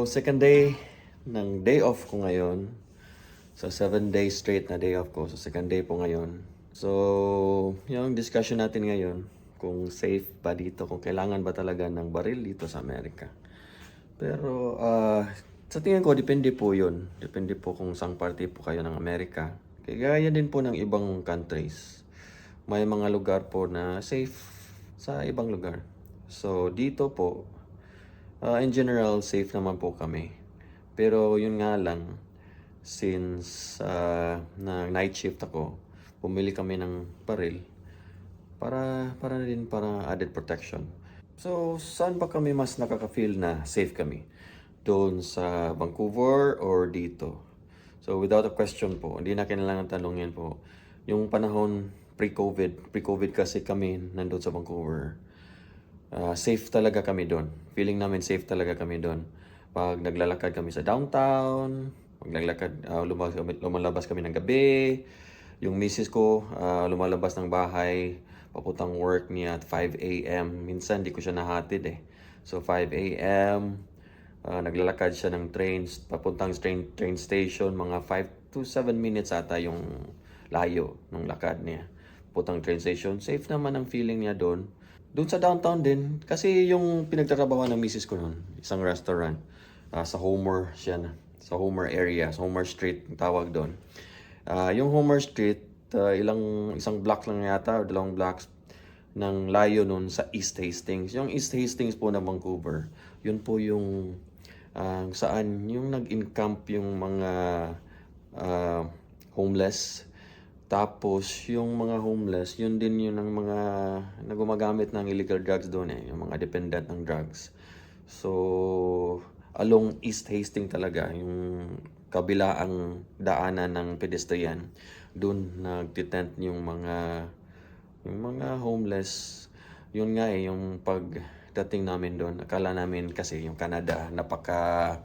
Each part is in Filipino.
second day ng day off ko ngayon. So, 7 days straight na day off ko. So, second day po ngayon. So, yung discussion natin ngayon, kung safe ba dito, kung kailangan ba talaga ng baril dito sa Amerika. Pero, sa tingin ko, depende po yun. Depende po kung saan party po kayo ng Amerika. Kaya din po ng ibang countries. May mga lugar po na safe sa ibang lugar. So, dito po, in general, safe naman po kami. Pero yun nga lang, since na night shift ako, pumili kami ng baril para added protection. So, saan ba kami mas nakaka-feel na safe kami? Doon sa Vancouver or dito? So, without a question po, hindi na kailangan tanongin po. Yung panahon pre-COVID kasi kami nandun sa Vancouver. Safe talaga kami doon. Feeling namin safe talaga kami doon. Pag naglalakad kami sa downtown, lumalabas kami ng gabi. Yung misis ko, lumalabas ng bahay, papuntang work niya at 5 a.m. Minsan, di ko siya nahatid eh. So, 5 a.m., naglalakad siya ng trains, papuntang train station, mga 5 to 7 minutes ata yung layo ng lakad niya. Papuntang train station, safe naman ang feeling niya doon. Doon sa downtown din, kasi yung pinagtatrabahoan ng misis ko noon, isang restaurant, sa Homer siya na, sa Homer area, sa Homer Street, tawag doon. Yung Homer Street, isang block lang yata, o 2 blocks ng layo noon sa East Hastings. Yung East Hastings po na Vancouver, yun po yung saan yung nag-encamp yung mga homeless. Tapos, yung mga homeless, yun din yun ang mga na gumagamit ng illegal drugs doon eh. Yung mga dependent ng drugs. So, along East Hastings talaga, yung kabilaang daanan ng pedestrian, doon nagtitent yung mga homeless. Yun nga eh, yung pagdating namin doon, akala namin kasi yung Canada, napaka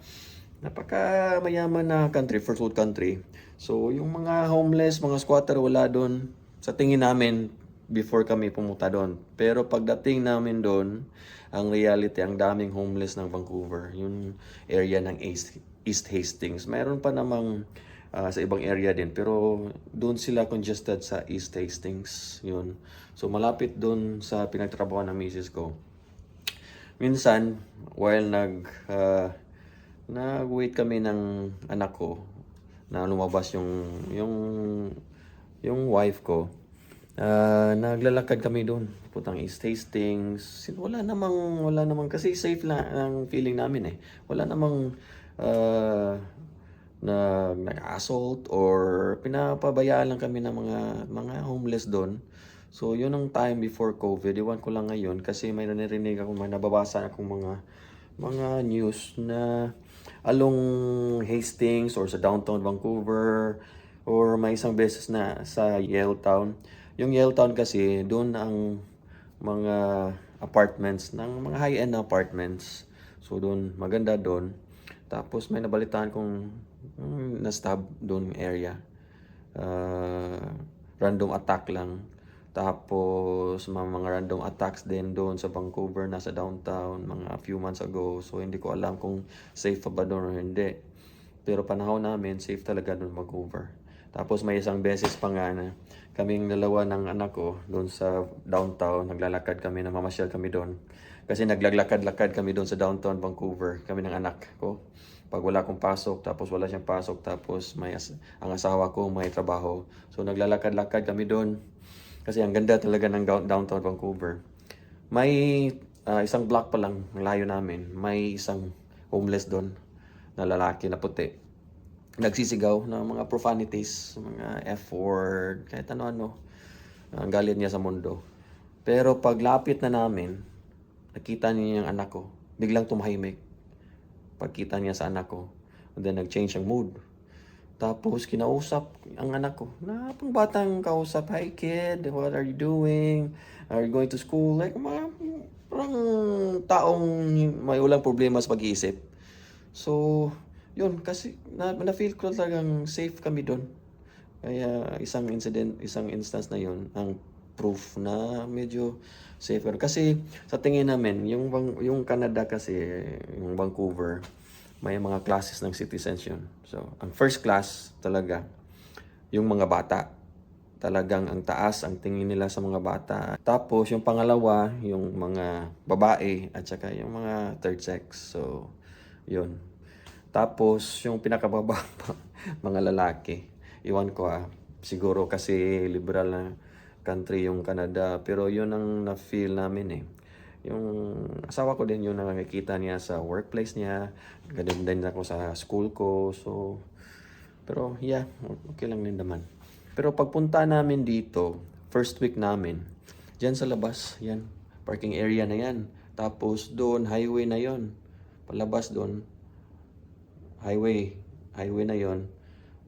mayaman na country, first world country. So, yung mga homeless, mga squatter, wala doon. Sa tingin namin, before kami pumunta doon. Pero pagdating namin doon, ang reality, ang daming homeless ng Vancouver. Yung area ng East Hastings. Mayroon pa namang sa ibang area din. Pero doon sila congested sa East Hastings. Yun. So, malapit doon sa pinagtrabaho ng misis ko. Minsan, while nag-wait kami ng anak ko na lumabas yung wife ko. Naglalakad kami doon, putang East Hastings. Wala namang kasi safe lang ang feeling namin eh. Wala namang nag-assault or pinapabayaan lang kami ng mga homeless doon. So, yun ang time before COVID. Iwan ko lang ngayon kasi may narinig ako, may nababasa akong mga news na along Hastings or sa downtown Vancouver or may isang beses na sa Yaletown. Yung Yaletown kasi, doon ang mga apartments, ng mga high-end na apartments. So doon, maganda doon. Tapos may nabalitaan kong na-stab doon area. Random attack lang. Tapos, mga random attacks din doon sa Vancouver, nasa downtown, mga few months ago. So, hindi ko alam kung safe pa ba doon o hindi. Pero panahon namin, safe talaga doon Vancouver. Tapos, may isang beses pa nga na kaming dalawa ng anak ko doon sa downtown. Naglalakad kami, namamasyal kami doon. Kasi naglalakad-lakad kami doon sa downtown Vancouver, kami ng anak ko. Pag wala akong pasok, tapos wala siyang pasok, tapos ang asawa ko may trabaho. So, naglalakad-lakad kami doon. Kasi ang ganda talaga ng downtown Vancouver. May isang block pa lang ang layo namin. May isang homeless doon na lalaki na puti. Nagsisigaw ng mga profanities, mga F-word, kahit ano-ano. Ang galit niya sa mundo. Pero paglapit na namin, nakita niya yung anak ko. Biglang tumahimik. Pagkita niya sa anak ko. And then nag-change ang mood. Tapos kinausap ang anak ko. Na pang batang kausap, "Hi kid, what are you doing? Are you going to school?" Like parang taong may walang problema sa pag-iisip. So, yun kasi na-feel ko talagang safe kami doon. Kaya isang instance na yun ang proof na medyo safer. Kasi sa tingin namin, yung Canada kasi, yung Vancouver, may mga classes ng citizens yun. So, ang first class talaga, yung mga bata. Talagang ang taas ang tingin nila sa mga bata. Tapos yung pangalawa, yung mga babae at saka yung mga third sex. So, yun. Tapos yung pinakababa mga lalaki. Iwan ko siguro kasi liberal na country yung Canada. Pero yun ang na-feel namin eh. Yung asawa ko din yun na nakikita niya sa workplace niya. Ganun din ako sa school ko. So, pero yeah, okay lang din naman. Pero pagpunta namin dito, first week namin, dyan sa labas, yan, parking area na yan. Tapos doon, highway na yon. Palabas doon, highway na yon.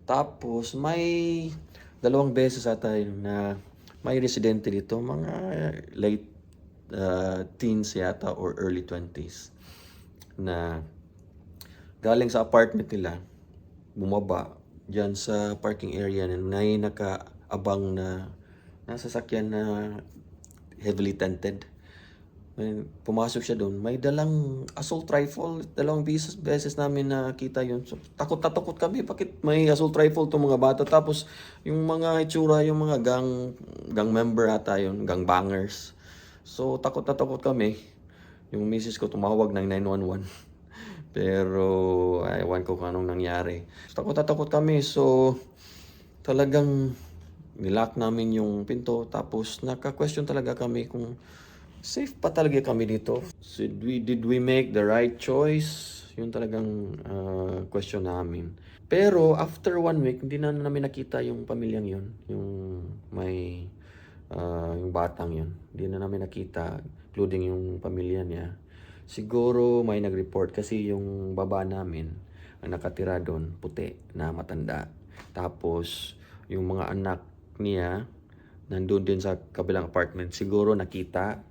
Tapos may dalawang beses ata yun na may residente dito, mga late teens yata or early 20s na galing sa apartment nila, bumaba dyan sa parking area na may nakaabang na nasasakyan na heavily tinted. Pumasok siya doon, may dalang assault rifle. Dalawang beses namin nakita yun. So, takot na takot kami. Bakit may assault rifle itong mga bata? Tapos, yung mga itsura, yung mga gang member ata yun, gang bangers. So, takot na takot kami. Yung misis ko tumawag ng 911. Pero, ewan ko kung anong nangyari. Takot na takot kami. So, talagang nilock namin yung pinto. Tapos, naka-question talaga kami kung safe pa talaga kami dito. So, did we make the right choice? Yun talagang question namin. Pero after 1 week, hindi na namin nakita yung pamilyang yun. Yung may, yung batang yun. Hindi na namin nakita, including yung pamilya niya. Siguro may nag-report kasi yung baba namin, ang nakatira doon, puti na matanda. Tapos, yung mga anak niya, nandun din sa kabilang apartment. Siguro nakita.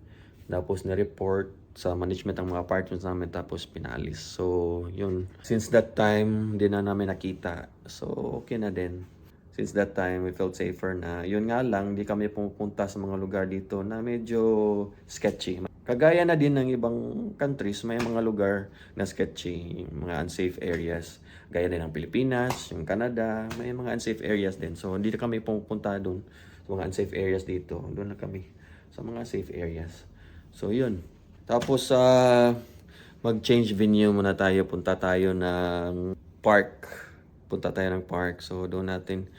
Tapos na-report sa management ng mga apartments namin tapos pinalis. So, yun. Since that time, hindi na namin nakita. So, okay na din. Since that time, we felt safer na. Yun nga lang, hindi kami pumunta sa mga lugar dito na medyo sketchy. Kagaya na din ng ibang countries, may mga lugar na sketchy, mga unsafe areas. Gaya din ng Pilipinas, yung Canada, may mga unsafe areas din. So, hindi na kami pumunta doon sa mga unsafe areas dito. Doon na kami sa mga safe areas. So, yun. Tapos, mag-change venue muna tayo. Punta tayo ng park. Punta tayo ng park. So, doon natin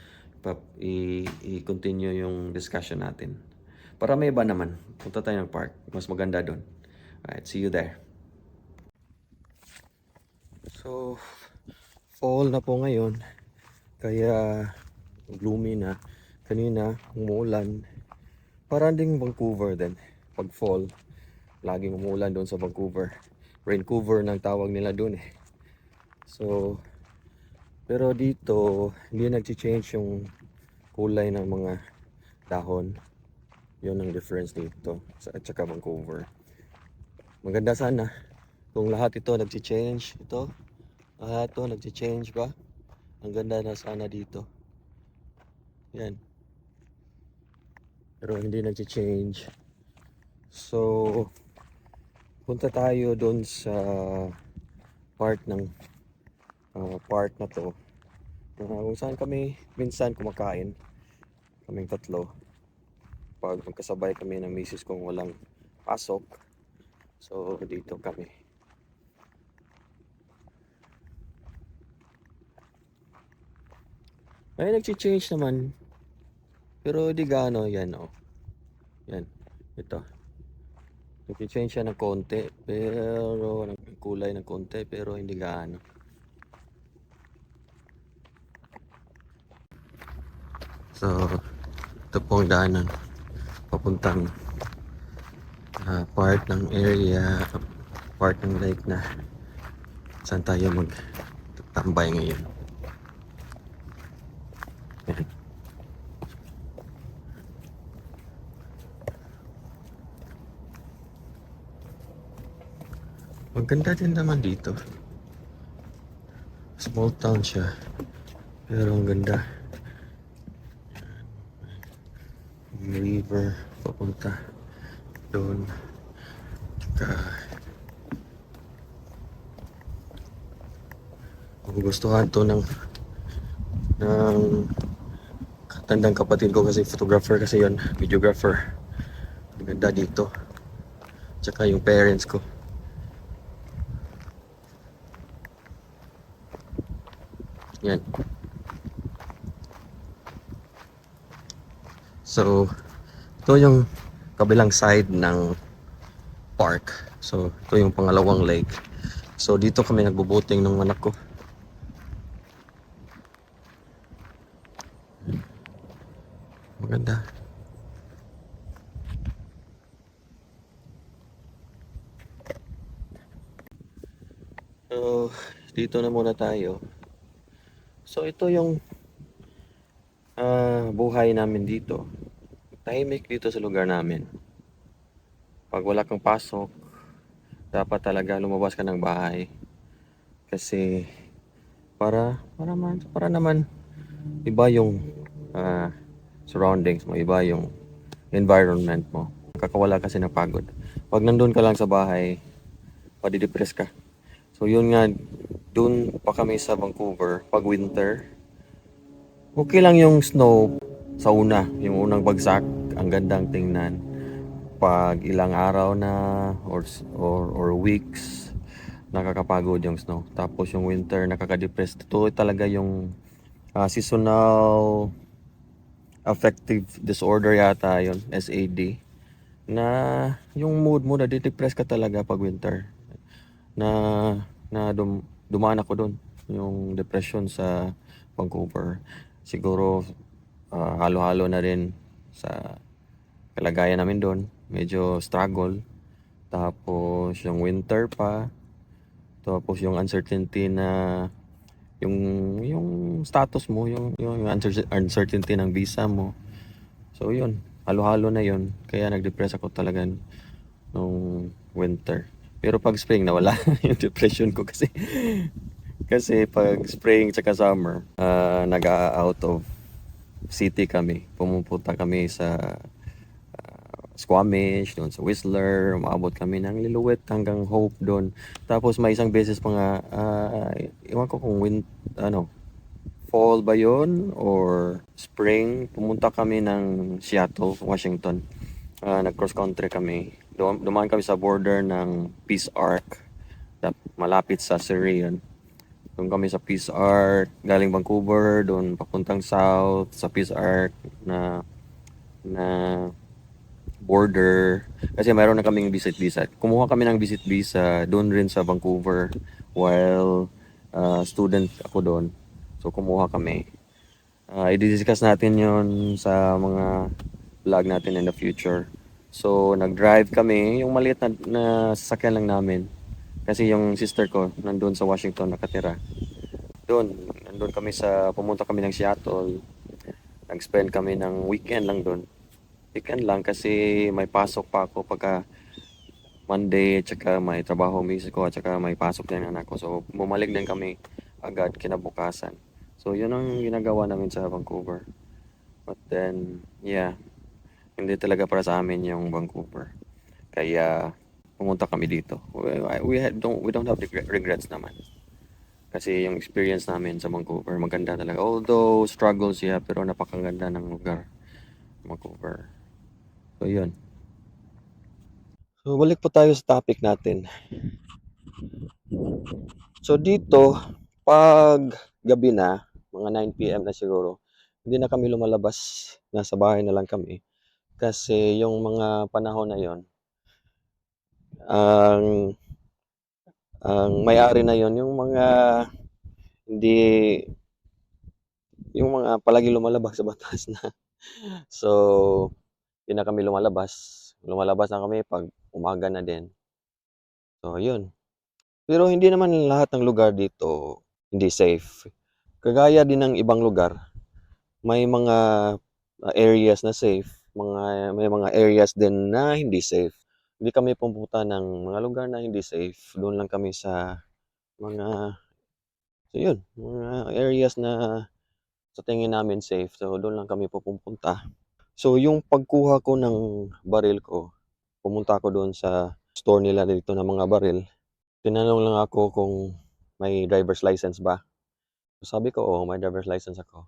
i-continue yung discussion natin. Para may iba naman. Punta tayo ng park. Mas maganda doon. Alright, see you there. So, fall na po ngayon. Kaya, gloomy na. Kanina, umuulan. Parang ding Vancouver din. Pag fall, laging umuulan doon sa Vancouver. Raincover ng tawag nila doon eh. So, pero dito, hindi nag-change yung kulay ng mga dahon. Yun ang difference dito at saka Vancouver. Maganda sana kung lahat ito nag-change. Ito, lahat ito nag-change ba? Ang ganda na sana dito. Yan. Pero hindi nag-change. So, punta tayo doon sa park na to. Kung saan kami minsan kumakain. Kaming tatlo. Pag magkasabay kami ng misis kong walang pasok. So, dito kami. Ay, nag-change naman. Pero di gaano yan, oh. Yan. Ito. Nag-change siya ng konti, pero kulay ng konti, pero hindi gaano. So, ito po ang daanan papuntang part ng area, part ng lake na saan tayo magtambay ngayon. Yan. Maganda din naman dito. Small town siya, pero ang ganda. River papunta doon. Gustuhan to ng tandang kapatid ko kasi photographer kasi yon, videographer. Maganda dito. Tsaka yung parents ko. Yan. So, ito yung kabilang side ng park. So, ito yung pangalawang lake. So, dito kami nagbuboting ng anak ko. Maganda. So, dito na muna tayo. So, ito yung buhay namin dito. Tahimik dito sa lugar namin. Pag wala kang pasok, dapat talaga lumabas ka ng bahay. Kasi para naman iba yung surroundings mo, iba yung environment mo. Kakawala kasi ng pagod. Pag nandun ka lang sa bahay, padidepress ka. So yun nga, dun pa kami sa Vancouver, pag winter, okay lang yung snow sa una, yung unang bagsak, ang gandang tingnan. Pag ilang araw na or weeks, nakakapagod yung snow. Tapos yung winter, nakaka-depress. Ito talaga yung seasonal affective disorder yata yon, SAD, na yung mood mo nade-depress ka talaga pag winter. Na dumaan ako doon, yung depression sa Vancouver. Siguro halo-halo na rin sa kalagayan namin doon, medyo struggle. Tapos yung winter pa, tapos yung uncertainty na yung status mo, yung uncertainty ng visa mo. So yun, halo-halo na yun. Kaya nag-depress ako talaga nung winter. Pero pag spring nawala yung depression ko kasi pag spring tsaka summer, nag-out of city kami. Pumupunta kami sa Squamish, doon sa Whistler, umabot kami ng Lillooet hanggang Hope doon. Tapos may isang beses pa nga, iwan ko kung fall ba yon or spring, pumunta kami ng Seattle, Washington. Nag-cross country kami. Dumaan kami sa border ng Peace Arc, malapit sa Surrey yun. Doon kami sa Peace Arc, galing Vancouver, doon papuntang south sa Peace Arc na border. Kasi mayroon na kaming visit visa. Kumuha kami ng visit visa doon rin sa Vancouver while student ako doon. So kumuha kami. I-discuss natin yon sa mga vlog natin in the future. So nag-drive kami, yung maliit na sasakyan lang namin. Kasi yung sister ko nandun sa Washington nakatira. Nandun kami pumunta kami ng Seattle. Nag-spend kami ng weekend lang doon. Weekend lang kasi may pasok pa ako pagka Monday, tsaka may trabaho misis ko, tsaka may pasok din anak ko. So bumalik din kami agad kinabukasan. So yun ang ginagawa namin sa Vancouver. But then, yeah, hindi talaga para sa amin yung Vancouver. Kaya pumunta kami dito. We don't have regrets naman. Kasi yung experience namin sa Vancouver, maganda talaga. Although struggles siya, pero napakaganda ng lugar, Vancouver. So yun. So balik po tayo sa topic natin. So dito, pag gabi na, mga 9 PM na siguro, hindi na kami lumalabas, nasa bahay na lang kami. Kasi yung mga panahon na yon, ang may-ari na yon, yung mga hindi, yung mga palagi lumalabas sa batas na. So, hindi na kami lumalabas. Lumalabas na kami pag umaga na din. So, yun. Pero hindi naman lahat ng lugar dito hindi safe. Kagaya din ng ibang lugar, may mga areas na safe, may mga areas din na hindi safe. Hindi kami pumunta ng mga lugar na hindi safe. Doon lang kami sa mga, so yun, mga areas na sa tingin namin safe. So doon lang kami pupunta. So yung pagkuha ko ng baril ko, pumunta ako doon sa store nila dito ng mga baril. Tinanong lang ako kung may driver's license ba. Sabi ko, "Oo, may driver's license ako."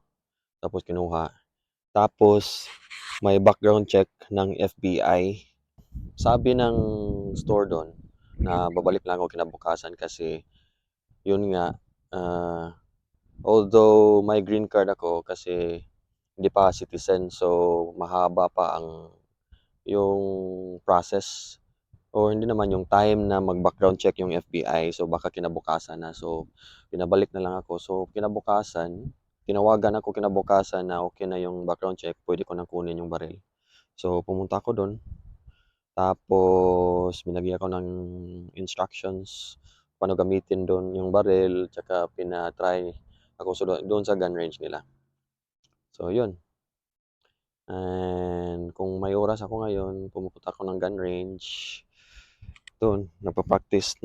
Tapos kinuha. Tapos may background check ng FBI. Sabi ng store dun na babalik lang ako kinabukasan kasi yun nga, although may green card ako kasi hindi pa citizen, so mahaba pa yung process or hindi naman yung time na mag-background check yung FBI. So baka kinabukasan na. So pinabalik na lang ako. So kinabukasan, tinawagan ako kinabukasan na okay na yung background check, pwede ko nang kunin yung baril. So pumunta ako dun, tapos binigyan ako ng instructions paano gamitin dun yung baril, tsaka pina-try ako doon sa gun range nila. So yun. And kung may oras ako ngayon, pumupunta ako ng gun range. Doon, nagpa-practice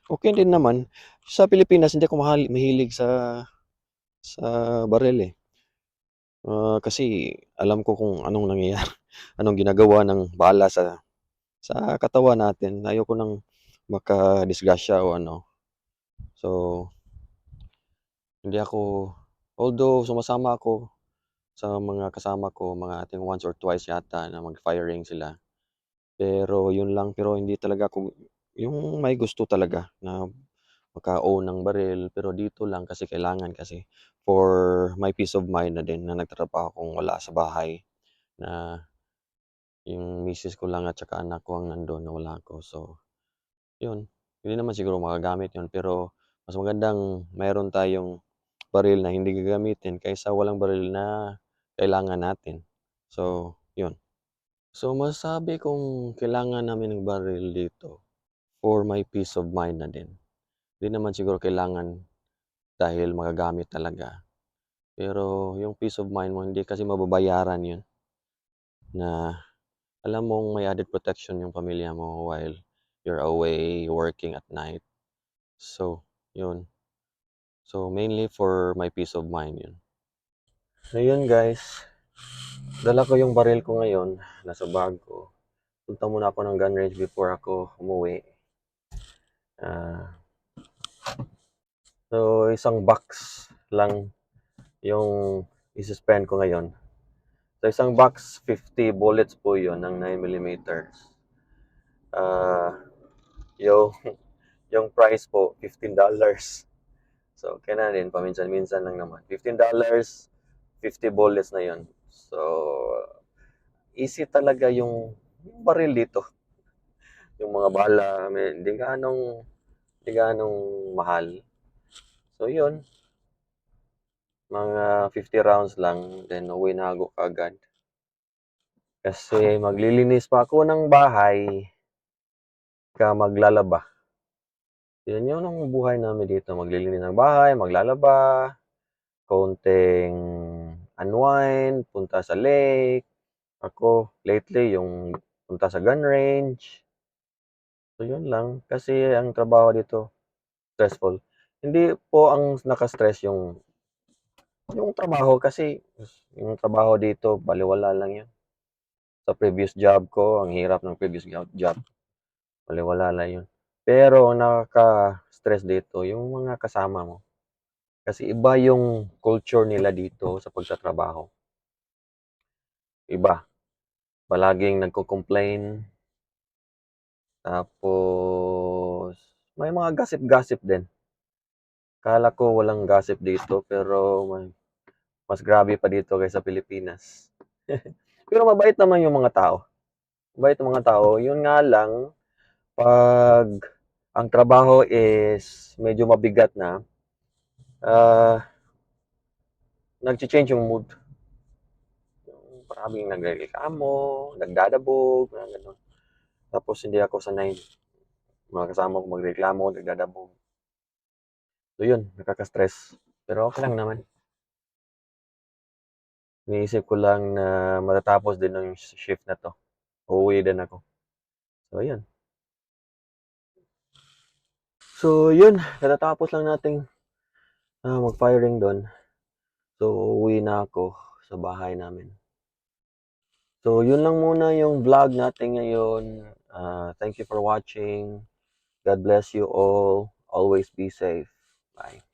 okay din naman. Sa Pilipinas, hindi ako mahilig sa baril eh. Kasi alam ko kung anong nangyayari, anong ginagawa ng bala sa katawan natin. Ayoko nang makadisgrasya o ano. So, hindi ako, although sumasama ako sa mga kasama ko, mga ating once or twice yata na mag-firing sila. Pero yun lang, pero hindi talaga ako yung may gusto talaga na maka-own ng baril. Pero dito lang kasi kailangan kasi for my peace of mind na din na nagtatrabaho akong wala sa bahay, na yung misis ko lang at saka anak ko ang nandun na wala ako. So, yun. Hindi naman siguro magagamit yun, pero mas magandang mayroon tayong baril na hindi gagamitin kaysa walang baril na kailangan natin. So, yun. So, masasabi kong kailangan namin ng baril dito for my peace of mind na din. Hindi naman siguro kailangan dahil magagamit talaga. Pero yung peace of mind mo hindi kasi mababayaran yun, na alam mong may added protection yung pamilya mo while you're away working at night. So, yun. So, mainly for my peace of mind yun. So, yun guys. Dala ko yung baril ko ngayon. Nasa bag ko. Punta muna ako ng gun range before ako umuwi. Ah, so, isang box lang yung isi-spend ko ngayon. So, isang box, 50 bullets po yun ng 9mm. Ah, yung, yung price po, $15. So, kaya na rin, paminsan-minsan lang naman. $15, 50 bullets na yun. So, easy talaga yung baril dito. Yung mga bala, hindi ganong mahal. So, yun. Mga 50 rounds lang, then uwi na ako agad. Kasi maglilinis pa ako ng bahay, maglalaba. Yun yung ang buhay namin dito, maglilinis ng bahay, maglalaba, konting unwind, punta sa lake. Ako, lately, yung punta sa gun range. So, yun lang. Kasi ang trabaho dito, stressful. Hindi po ang naka-stress yung trabaho kasi yung trabaho dito, baliwala lang yun. Sa previous job ko, ang hirap ng previous job. Baliwala lang yun. Pero ang nakaka-stress dito, yung mga kasama mo. Kasi iba yung culture nila dito sa pagtatrabaho. Iba. Palaging nagko-complain. Tapos, may mga gossip-gossip din. Akala ko walang gossip dito, pero mas grabe pa dito kaysa Pilipinas. Pero mabait naman yung mga tao. Mabait yung mga tao. Yun nga lang, pag ang trabaho is medyo mabigat na, nag-change yung mood. Maraming nagrereklamo, nagdadabog, mga ganun. Tapos hindi ako sanay. Mga kasama ko magreklamo, nagdadabog. So yun, nakaka-stress. Pero okay lang naman. Iniisip ko lang na matatapos din ng shift na to. Uuwi din ako. So yun. So yun, katatapos lang nating mag-firing doon. So uuwi na ako sa bahay namin. So yun lang muna yung vlog natin ngayon. Thank you for watching. God bless you all. Always be safe. Bye.